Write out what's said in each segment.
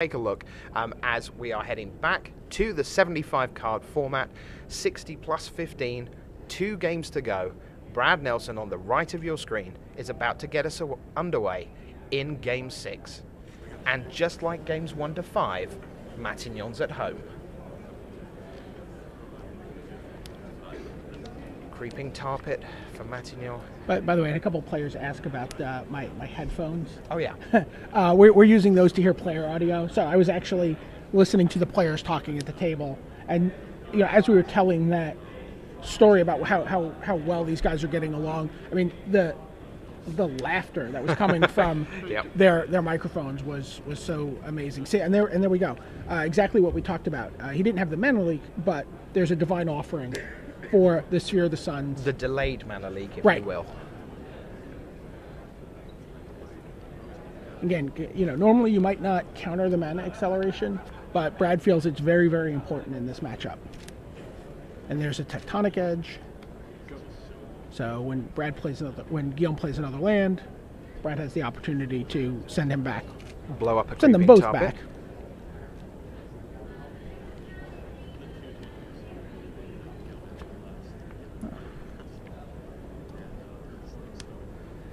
Take a look as we are heading back to the 75 card format. 60 plus 15, 2 games to go. Brad Nelson on the right of your screen is about to get us underway in game 6. And just like games 1 to 5, Matignon's at home. Creeping tar pit for Matignon. By the way, I had a couple of players ask about my headphones. Oh, yeah. We're using those to hear player audio. So I was actually listening to the players talking at the table. And you know, as we were telling that story about how well these guys are getting along, I mean, the laughter that was coming from Yep. their microphones was so amazing. See, and there we go. Exactly what we talked about. He didn't have the Mana Leak, but there's a divine offering for the Sphere of the Suns. The delayed Mana Leak, if Right. you will. Again, you know, normally you might not counter the mana acceleration, but Brad feels it's very, very important in this matchup. And there's a Tectonic Edge. So when Guillaume plays another land, Brad has the opportunity to send him back. Blow up a Send them creeping both tar back. pit.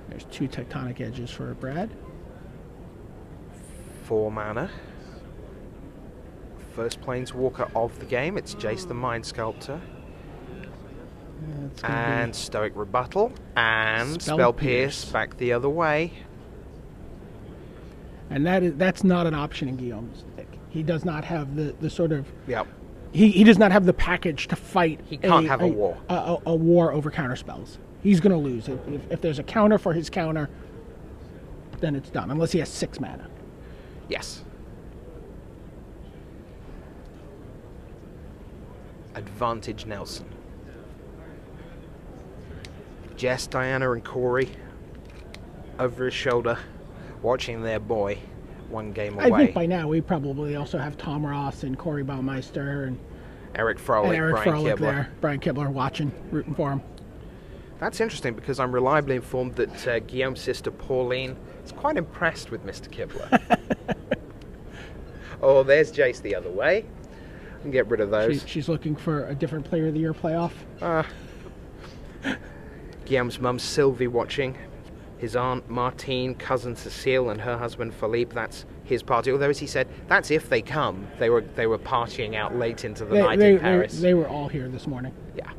There's 2 Tectonic Edges for Brad. 4 mana. First Planeswalker of the game, it's Jace the Mind Sculptor. It's gonna And Stoic Rebuttal. And Spell Spell Pierce Pierce. back the other way. and that's not an option in Guillaume's deck. He does not have the sort of Yep. he does not have the package to fight. He can't have a war. A war over counter spells. He's going to lose. If there's a counter for his counter, then it's done. Unless he has 6 mana. Yes. Advantage Nelson. Jess, Diana, and Corey over his shoulder, watching their boy 1 game away. I think by now we probably also have Tom Ross and Corey Baumeister and Eric Froelich, Eric Brian Froelich Kibler. there. Brian Kibler watching, rooting for him. That's interesting because I'm reliably informed that Guillaume's sister Pauline is quite impressed with Mr. Kibler. Oh, there's Jace the other way. And get rid of those. She's looking for a different Player of the Year playoff. Guillaume's mum Sylvie watching. His aunt Martine, cousin Cecile, and her husband Philippe. That's his party. Although, as he said, that's if they come. They were partying out late into the night in Paris. They were all here this morning. Yeah.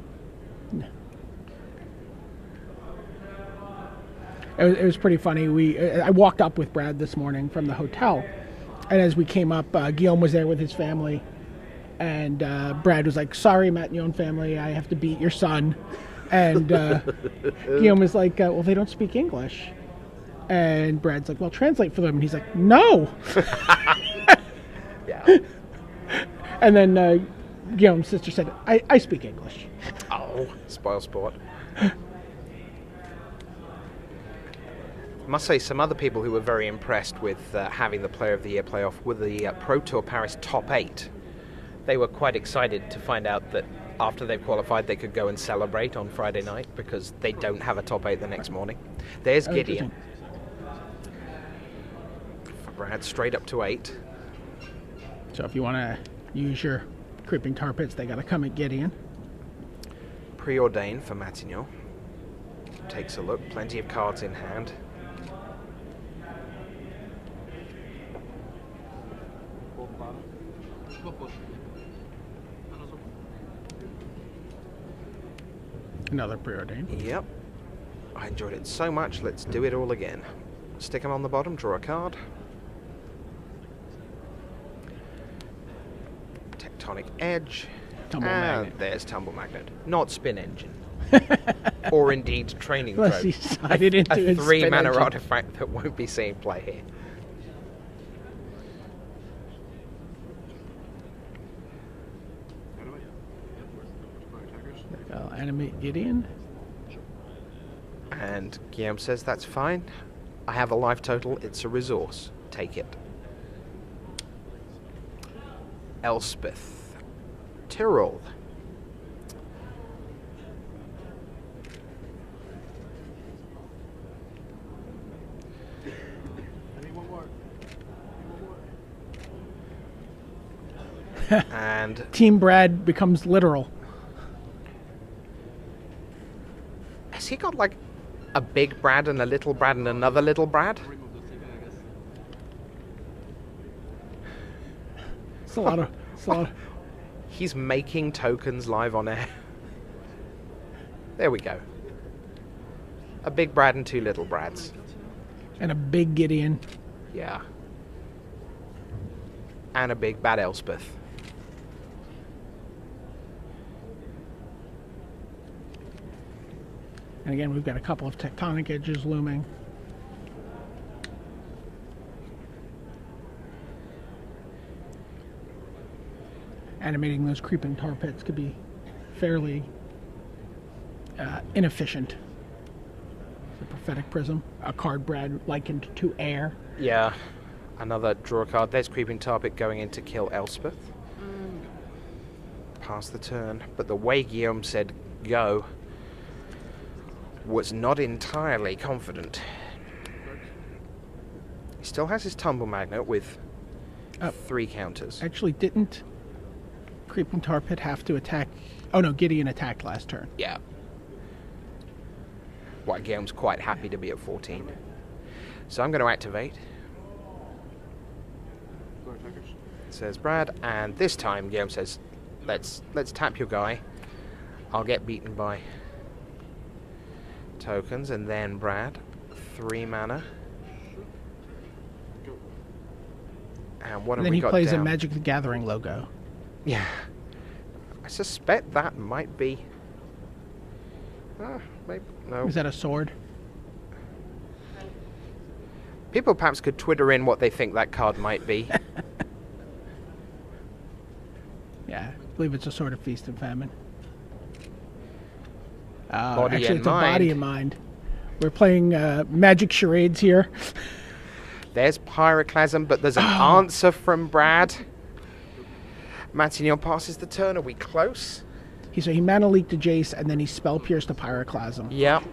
It was pretty funny. I walked up with Brad this morning from the hotel, and as we came up, Guillaume was there with his family, and Brad was like, "Sorry, Matignon family, I have to beat your son," and Guillaume was like, "Well, they don't speak English," and Brad's like, "Well, translate for them," and he's like, "No." Yeah. And then Guillaume's sister said, I speak English." Oh, spoil sport. I must say, some other people who were very impressed with having the Player of the Year playoff were the Pro Tour Paris top 8. They were quite excited to find out that after they've qualified, they could go and celebrate on Friday night because they don't have a top 8 the next morning. There's Gideon. For Brad, straight up to 8. So if you want to use your Creeping Tar Pits, they got to come at Gideon. Preordained for Matignon. Takes a look, plenty of cards in hand. Another preordained. Yep. I enjoyed it so much, let's do it all again. Stick them on the bottom, draw a card. Tectonic Edge. Tumble and Magnet. there's Tumble Magnet. Not Spin Engine. Or indeed Training Unless he Drone. decided into A his 3 Spin mana Engine. artifact that won't be seeing play here. I'll animate Gideon. And Guillaume says that's fine. I have a life total, it's a resource. Take it. Elspeth. Tyrrell. And Team Brad becomes literal. has he got like a big Brad and a little Brad and another little Brad? Remove the sticker, I guess. It's a lot of. It's a lot of He's making tokens live on air. There we go. A big Brad and two little Brads. and a big Gideon. Yeah. And a big bad Elspeth. And again, we've got a couple of tectonic edges looming. Animating those creeping tar pits could be fairly inefficient. The prophetic prism, a card Brad likened to air. Yeah. Another draw card. There's Creeping Tar Pit going in to kill Elspeth. Pass the turn. But the way Guillaume said go was not entirely confident. He still has his Tumble Magnet with 3 counters. Actually, didn't creeping tar pit have to attack? Oh no, Gideon attacked last turn. Yeah. Well, Guillaume's quite happy to be at 14. So I'm going to activate, says Brad, and this time Guillaume says, let's tap your guy. I'll get beaten by tokens, and then Brad, 3 mana. And what have And then we he got plays down? a Magic the Gathering logo. Yeah. I suspect that might be... maybe, no. Is that a sword? People perhaps could Twitter in what they think that card might be. Yeah, I believe it's a sword of feast and famine. Body actually, and it's a body mind. and mind. We're playing magic charades here. There's Pyroclasm, but there's an answer from Brad. Matignon passes the turn. Are we close? He mana leaked to Jace, and then he spell pierced to Pyroclasm. Yep.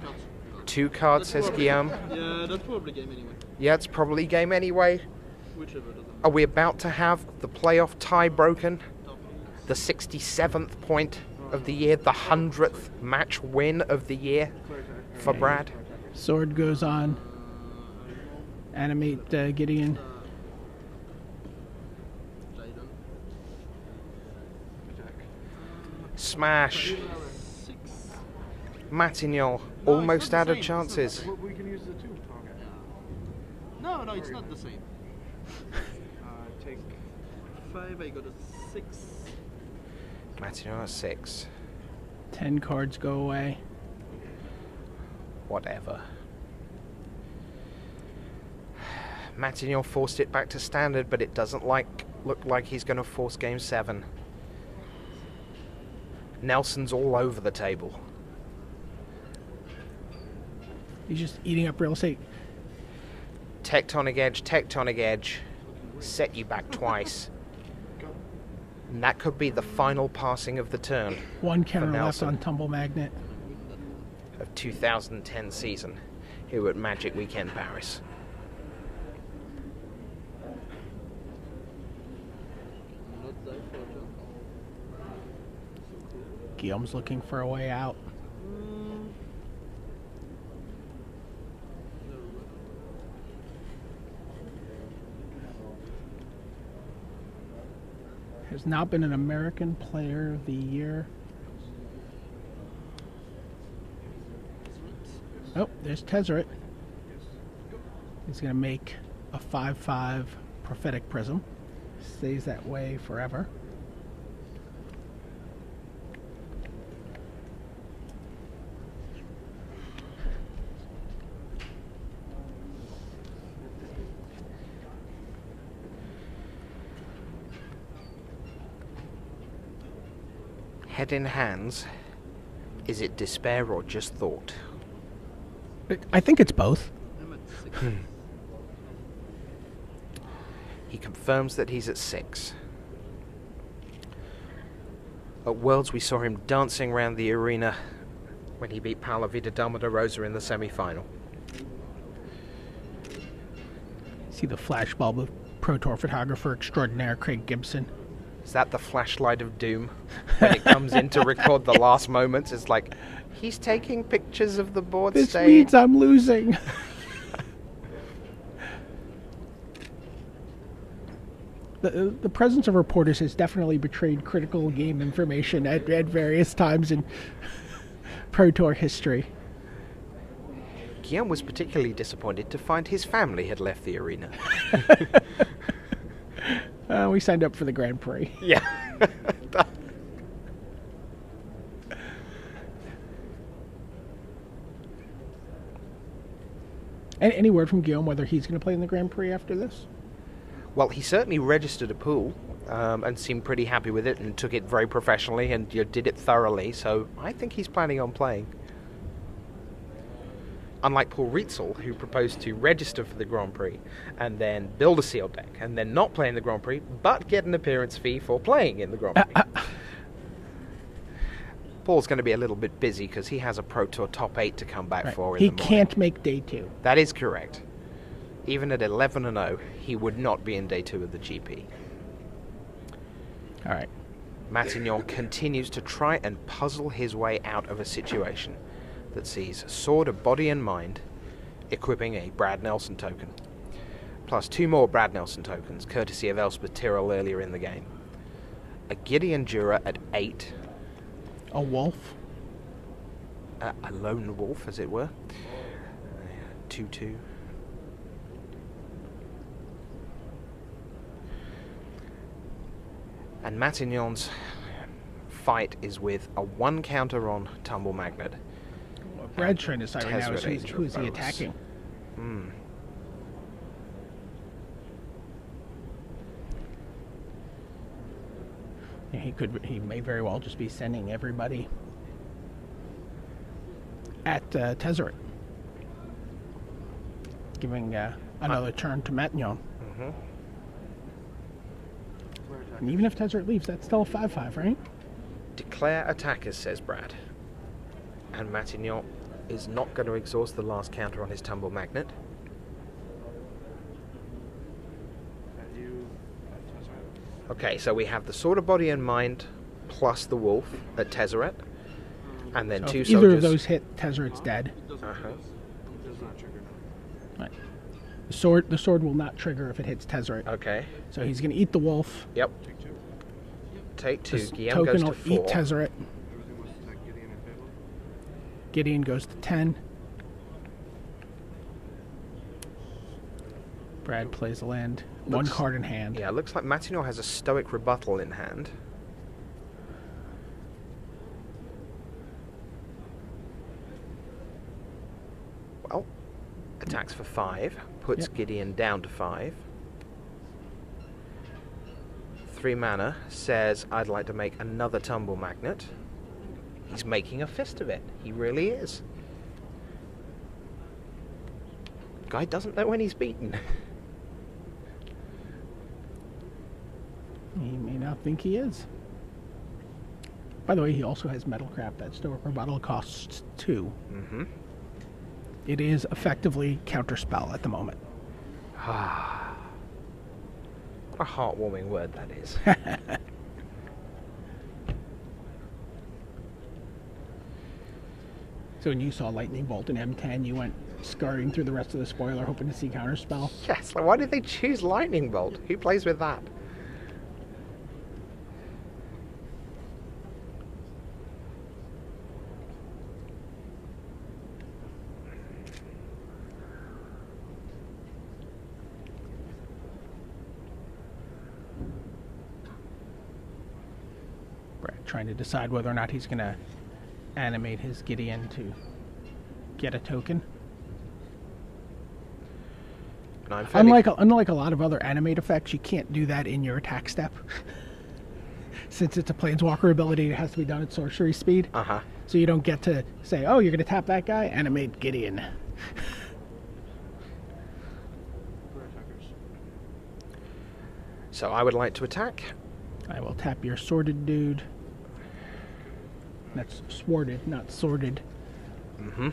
2 cards, says Guillaume. Yeah, that's probably game anyway. Yeah, it's probably game anyway. Whichever doesn't Are we about to have the playoff tie broken? The 67th point of the year, the 100th match win of the year for Brad. Sword goes on. Animate Gideon. Jaden. Smash. 6. Matignon, No, almost it's not out the of same. chances. We can use the 2 target. No, it's not the same. Take 5, I got a 6. Matignon at 6. 10 cards go away. Whatever. Matignon forced it back to standard, but it doesn't look like he's going to force game 7. Nelson's all over the table. He's just eating up real estate. Tectonic edge, set you back twice. And that could be the final passing of the turn One counter left Nelson. on Tumble Magnet. of 2010 season here at Magic Weekend Paris. Not that for a jump. Guillaume's looking for a way out. Has not been an American Player of the Year. Oh, there's Tezzeret. He's going to make a 5/5 Prophetic Prism. Stays that way forever. Head in hands, is it despair or just thought? I think it's both. I'm at 6. He confirms that he's at 6. At Worlds, we saw him dancing around the arena when he beat Paolo Vida Rosa in the semi-final. See the flashbulb of Pro Tour photographer extraordinaire Craig Gibson. Is that the flashlight of doom when it comes in to record the last moments? It's like, he's taking pictures of the board This stage. means I'm losing. The presence of reporters has definitely betrayed critical game information at various times in Pro Tour history. Guillaume was particularly disappointed to find his family had left the arena. We signed up for the Grand Prix. Yeah. Any word from Guillaume whether he's going to play in the Grand Prix after this? Well, he certainly registered a pool and seemed pretty happy with it and took it very professionally and did it thoroughly, so I think he's planning on playing. Unlike Paul Rietzl, who proposed to register for the Grand Prix and then build a sealed deck and then not play in the Grand Prix, but get an appearance fee for playing in the Grand Prix. Paul's going to be a little bit busy because he has a Pro Tour top 8 to come back Right. for in He the morning. can't make day 2. That is correct. Even at 11-0, he would not be in day 2 of the GP. All right. Matignon continues to try and puzzle his way out of a situation that sees Sword of Body and Mind equipping a Brad Nelson token, plus 2 more Brad Nelson tokens, courtesy of Elspeth Tyrrell earlier in the game. A Gideon Jura at 8, A wolf. a lone wolf, as it were. 2-2. And Matignon's fight is with a 1 counter on Tumble Magnet. Brad's trying to decide right now is Tezzeret Angel who's he Rose. attacking. Yeah, he may very well just be sending everybody at Tezzeret, giving another turn to Matignon. And even if Tezzeret leaves, that's still a 5-5, right? Declare attackers, says Brad. And Matignon is not going to exhaust the last counter on his Tumble Magnet. Okay, so we have the Sword of Body and Mind plus the Wolf at Tezzeret. And then So 2 if soldiers. either of those hit, Tezzeret's dead. It doesn't Uh-huh. it does not trigger now. Right. The sword will not trigger if it hits Tezzeret. Okay, So he's going to eat the wolf. yep. Take 2. Take 2. This Guillaume token goes will to 4. eat Tezzeret. Everything was attack Gideon and Fable. Gideon goes to 10. Brad plays a land. One Looks- card in hand. Yeah, it looks like Matignon has a Stoic Rebuttal in hand. Well, attacks for 5, puts Yep. Gideon down to 5. 3 mana, says, I'd like to make another Tumble Magnet. He's making a fist of it. He really is. Guy doesn't know when he's beaten. He may not think he is. By the way, he also has Metal Crap. That Stoic Rebuttal costs 2. Mm-hmm. It is effectively counterspell at the moment. What a heartwarming word that is. So when you saw Lightning Bolt in M10, you went scurrying through the rest of the spoiler hoping to see counterspell. Yes, like why did they choose Lightning Bolt? Who plays with that? Brad trying to decide whether or not he's going to animate his Gideon to get a token. And I'm fairly- Unlike a lot of other animate effects, you can't do that in your attack step. Since it's a planeswalker ability, it has to be done at sorcery speed. Uh-huh. So you don't get to say, oh, you're going to tap that guy? Animate Gideon. For attackers. So I would like to attack. I will tap your sorted dude. That's sworded, not sorted. Mm-hmm.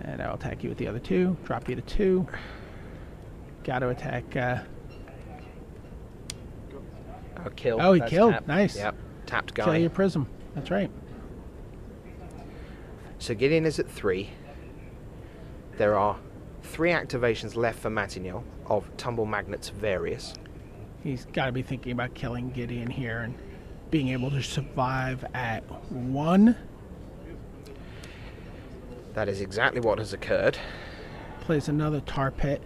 And I'll attack you with the other 2. Drop you to 2. Got to attack A kill. Oh, he That's killed. tapped. Nice. Yep. Tapped Kill guy. your prism. That's right. So Gideon is at 3. There are 3 activations left for Matignon of Tumble Magnets various. He's got to be thinking about killing Gideon here and being able to survive at 1. That is exactly what has occurred. Plays another tar pit.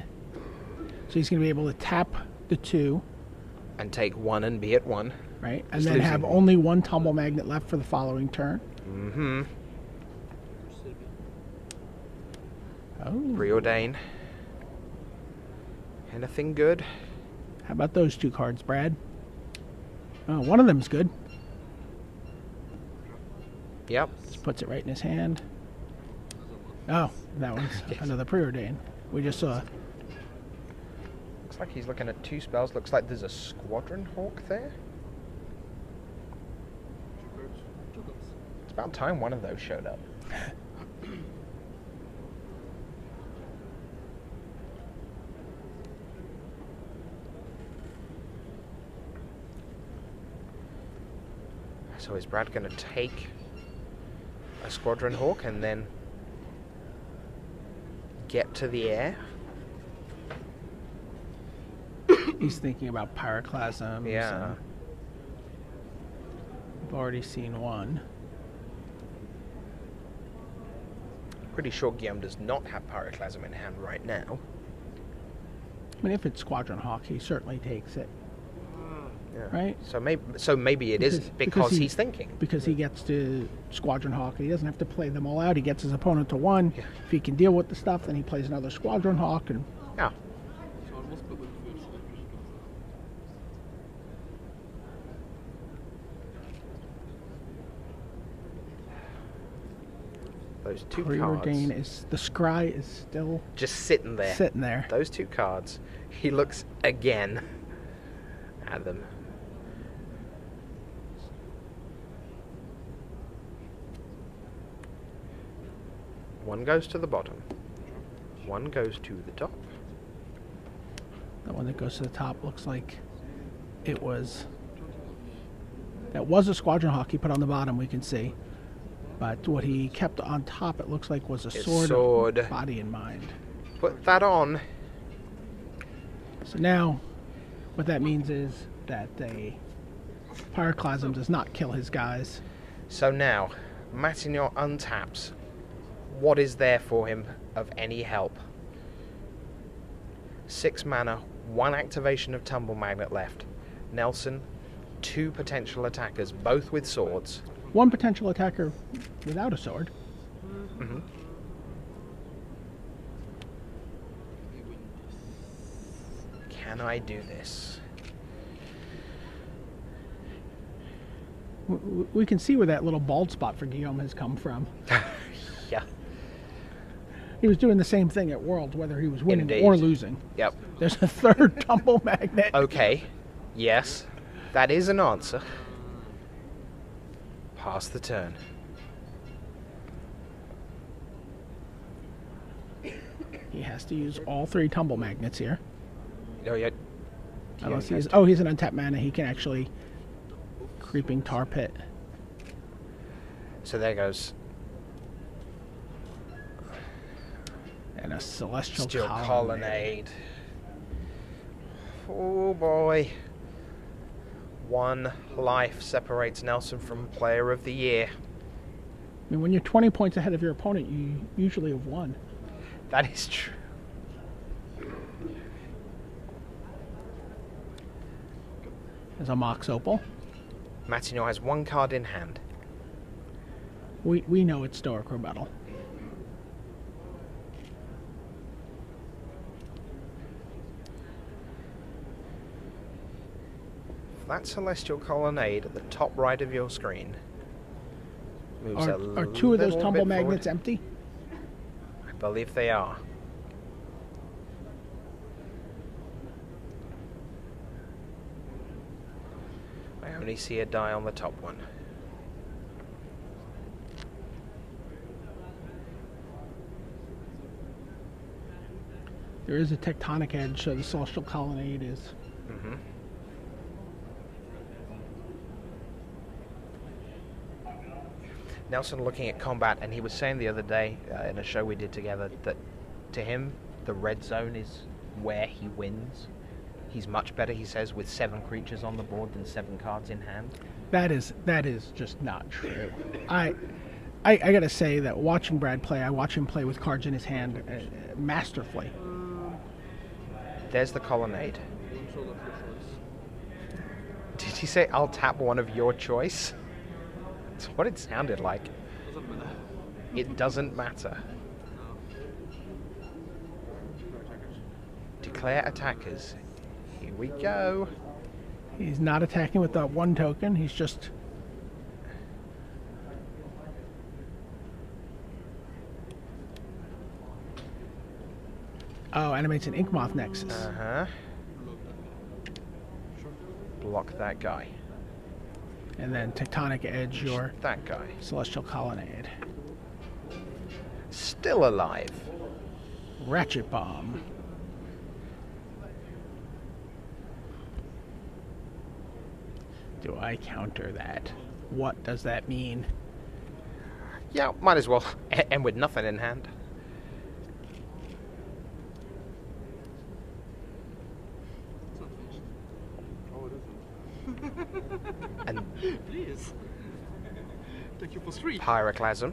So he's going to be able to tap the 2, And take 1 and be at 1. right? And He's then have losing. only 1 tumble magnet left for the following turn. Mm-hmm. Oh. Preordain. Anything good? How about those 2 cards, Brad? Oh, one of them's good. Yep. Just puts it right in his hand. Oh, that one's another preordain. We just saw. Looks like he's looking at 2 spells. Looks like there's a Squadron Hawk there. It's about time one of those showed up. So is Brad going to take a Squadron Hawk and then get to the air? He's thinking about pyroclasms. Yeah. and We've already seen one. Pretty sure Guillaume does not have Pyroclasm in hand right now. I mean, if it's Squadron Hawk, he certainly takes it, Yeah. right? So maybe it isn't because he- he's thinking. Because he gets to Squadron Hawk. He doesn't have to play them all out. He gets his opponent to 1. Yeah. If he can deal with the stuff, then he plays another Squadron Hawk. And Yeah. So almost put with fish so that fish comes out. Those 2 preordain cards is the scry is still just sitting there. sitting there. Those 2 cards. He looks again at them. One goes to the bottom. One goes to the top. The one that goes to the top looks like it was. That was a Squadron Hawk he put on the bottom, we can see. But what he kept on top, it looks like, was a His sword, sword. of body and mind. Put that on. So now, what that means is that a Pyroclasm does not kill his guys. So now, Matignon untaps. What is there for him of any help? 6 mana, 1 activation of Tumble Magnet left. Nelson, 2 potential attackers, both with swords. One potential attacker without a sword. Mm-hmm. They win this. Can I do this? We can see where that little bald spot for Guillaume has come from. Yeah. He was doing the same thing at Worlds, whether he was winning Indeed. or losing. Yep. There's a 3rd tumble magnet. Okay. Yes. That is an answer. Pass the turn. He has to use all 3 tumble magnets here. Oh, yeah. Unless he he's has to. he's an untapped mana. He can actually creeping tar pit. So there goes And a celestial Steel colonnade. Colonnade. Oh boy. 1 life separates Nelson from Player of the Year. I mean, when you're 20 points ahead of your opponent, you usually have won. That is true. As a Mox Opal, Matignon has 1 card in hand. we know it's Stoic Rebuttal. That Celestial Colonnade at the top right of your screen moves Are 2 of those little tumble bit forward. magnets empty? I believe they are. I only see a die on the top one. There is a tectonic edge, so the celestial colonnade is. Mm-hmm. Nelson looking at combat, and he was saying the other day in a show we did together that to him, the red zone is where he wins. He's much better, he says, with 7 creatures on the board than 7 cards in hand. That is just not true. I gotta say that watching Brad play, I watch him play with cards in his hand masterfully. There's the colonnade. I'm sure that's your choice. Did he say, I'll tap one of your choice? That's what it sounded like. Doesn't matter. It doesn't matter. No attackers. Declare attackers. Here we go. He's not attacking with that 1 token. He's just... Oh, animates an Inkmoth Nexus. Uh-huh. Look that guy. Sure. Block that guy. And then Tectonic Edge, your That guy. Celestial Colonnade. Still alive. Ratchet Bomb. Do I counter that? What does that mean? Yeah, might as well. And with nothing in hand. It's not finished. Oh, it isn't. And Please. Thank you for 3. Pyroclasm.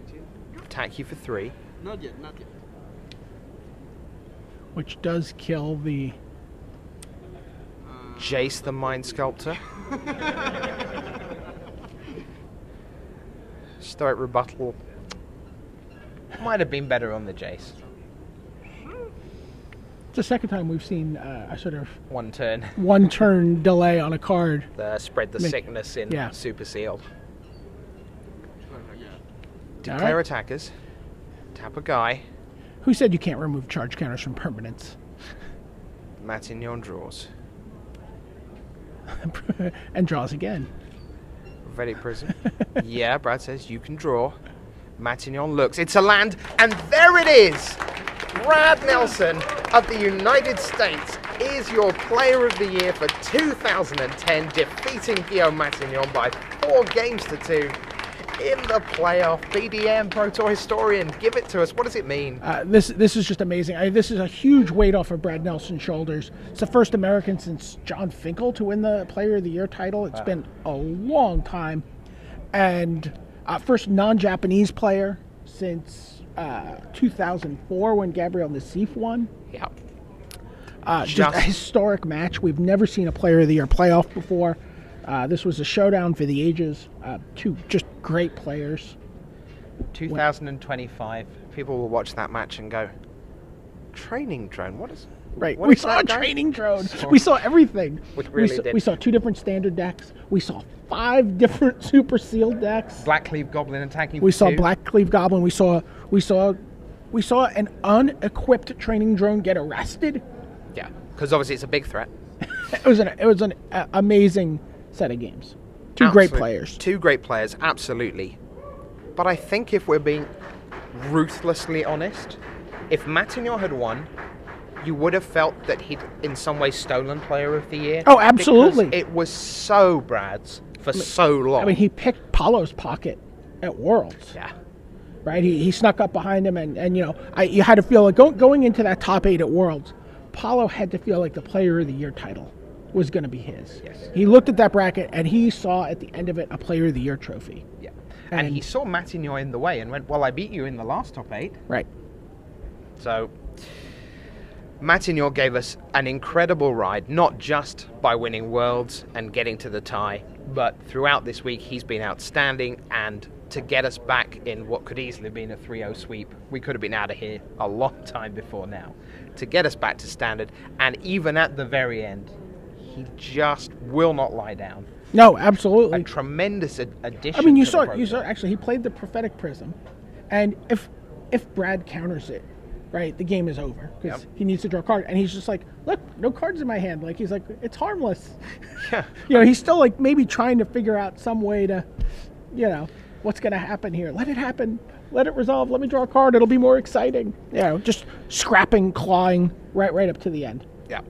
18? Attack you for 3. Not yet, not yet. Which does kill the... Jace the Mind Sculptor. Stoic Rebuttal. Might have been better on the Jace. It's the second time we've seen a sort of 1 turn. 1 turn delay on a card. Spread the Make- sickness in yeah. Super Sealed. Yeah. Declare right. attackers. Tap a guy. Who said you can't remove charge counters from permanents? Matignon draws. And draws again. Ready Prism. Yeah, Brad says you can draw. Matignon looks. It's a land, and there it is! Brad Nelson of the United States is your Player of the Year for 2010, defeating Guillaume Matignon by 4 games to 2 in the playoff. BDM, Pro Tour Historian, give it to us. What does it mean? This is just amazing. This is a huge weight off of Brad Nelson's shoulders. It's the first American since John Finkel to win the Player of the Year title. It's been a long time. And first non-Japanese player since 2004 when Gabriel Nassif won. Yeah. Just a historic match. We've never seen a Player of the Year playoff before. This was a showdown for the ages. 2 just great players. 2025. People will watch that match and go, training drone, what is... Right. what We is saw a that guy?" training drone. Sorry. We saw everything. We really did. We saw 2 different standard decks. We saw 5 different super sealed decks. Blackcleave Goblin attacking We for saw 2. Blackcleave Goblin. We saw an unequipped training drone get arrested. Yeah, because obviously it's a big threat. It was an amazing set of games. 2 great Absolute- players. 2 great players, absolutely. But I think if we're being ruthlessly honest, if Matignon had won, you would have felt that he'd in some way stolen Player of the Year. Oh, absolutely. Because it was so Brad's for so long. I mean, he picked Paulo's pocket at Worlds. yeah. Right? He snuck up behind him, and you know, you had to feel like going into that top 8 at Worlds, Paulo had to feel like the Player of the Year title was going to be his. Yes. He looked at that bracket, and he saw at the end of it a Player of the Year trophy. Yeah. And And- he saw Matignon in the way and went, well, I beat you in the last top 8. Right. So Matignon gave us an incredible ride, not just by winning Worlds and getting to the tie, but throughout this week he's been outstanding, and to get us back in what could easily have been a 3-0 sweep, we could have been out of here a long time before now, to get us back to standard, and even at the very end, he just will not lie down. No, absolutely. A tremendous addition. I mean, you to the saw Pro you saw Tour. actually he played the Prophetic Prism, and if Brad counters it, right, the game is over because Yep. he needs to draw a card, and he's just like, look, no cards in my hand. Like he's like, it's harmless. Yeah. You know, he's still like maybe trying to figure out some way to, you know, what's going to happen here. Let it happen. Let it resolve. Let me draw a card. It'll be more exciting. You know, just scrapping, clawing right up to the end. Yeah.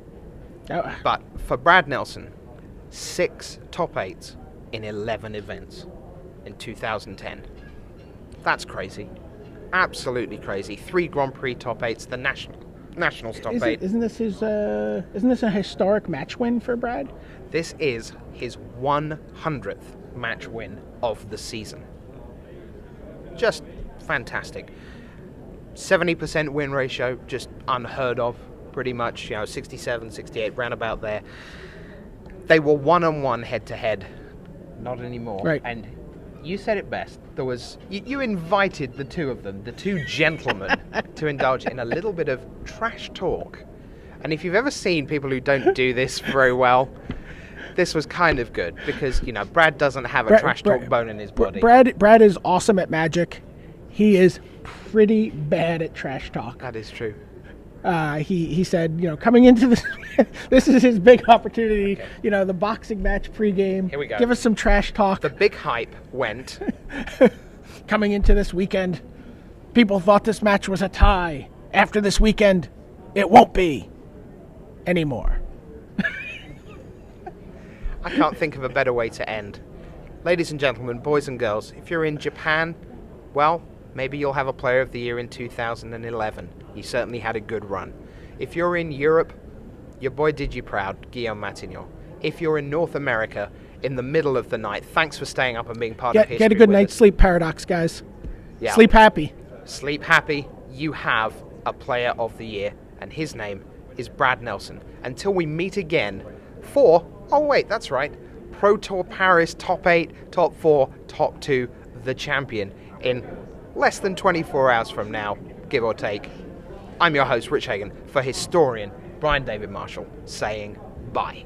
Oh, But for Brad Nelson, 6 top 8s in 11 events. in 2010. That's crazy. Absolutely crazy. 3 Grand Prix top 8s, the Nationals top 8. Isn't this a historic match win for Brad? This is his 100th match win of the season. Just fantastic. 70% win ratio, just unheard of, pretty much. 67, 68, round about there. They were 1-on-1 head-to-head. Not anymore. Right. And you said it best. There was you invited the two of them, the two gentlemen, to indulge in a little bit of trash talk. And if you've ever seen people who don't do this very well, this was kind of good because Brad doesn't have a trash talk bone in his body. Brad is awesome at Magic. He is pretty bad at trash talk. That is true. He said, coming into this, this is his big opportunity. The boxing match pregame. Here we go. Give us some trash talk. The big hype went. Coming into this weekend, people thought this match was a tie. After this weekend, it won't be anymore. I can't think of a better way to end. Ladies and gentlemen, boys and girls, if you're in Japan, well, maybe you'll have a Player of the Year in 2011. He certainly had a good run. If you're in Europe, your boy did you proud, Guillaume Matignon. If you're in North America, in the middle of the night, thanks for staying up and being part of history. Get a good with night's us. sleep, Paradox, guys. Yeah. Sleep happy. Sleep happy. You have a Player of the Year, and his name is Brad Nelson. Until we meet again for, oh wait, that's right, Pro Tour Paris top 8, top 4, top 2, the champion in less than 24 hours from now, give or take. I'm your host, Rich Hagan, for historian Brian David Marshall, saying bye.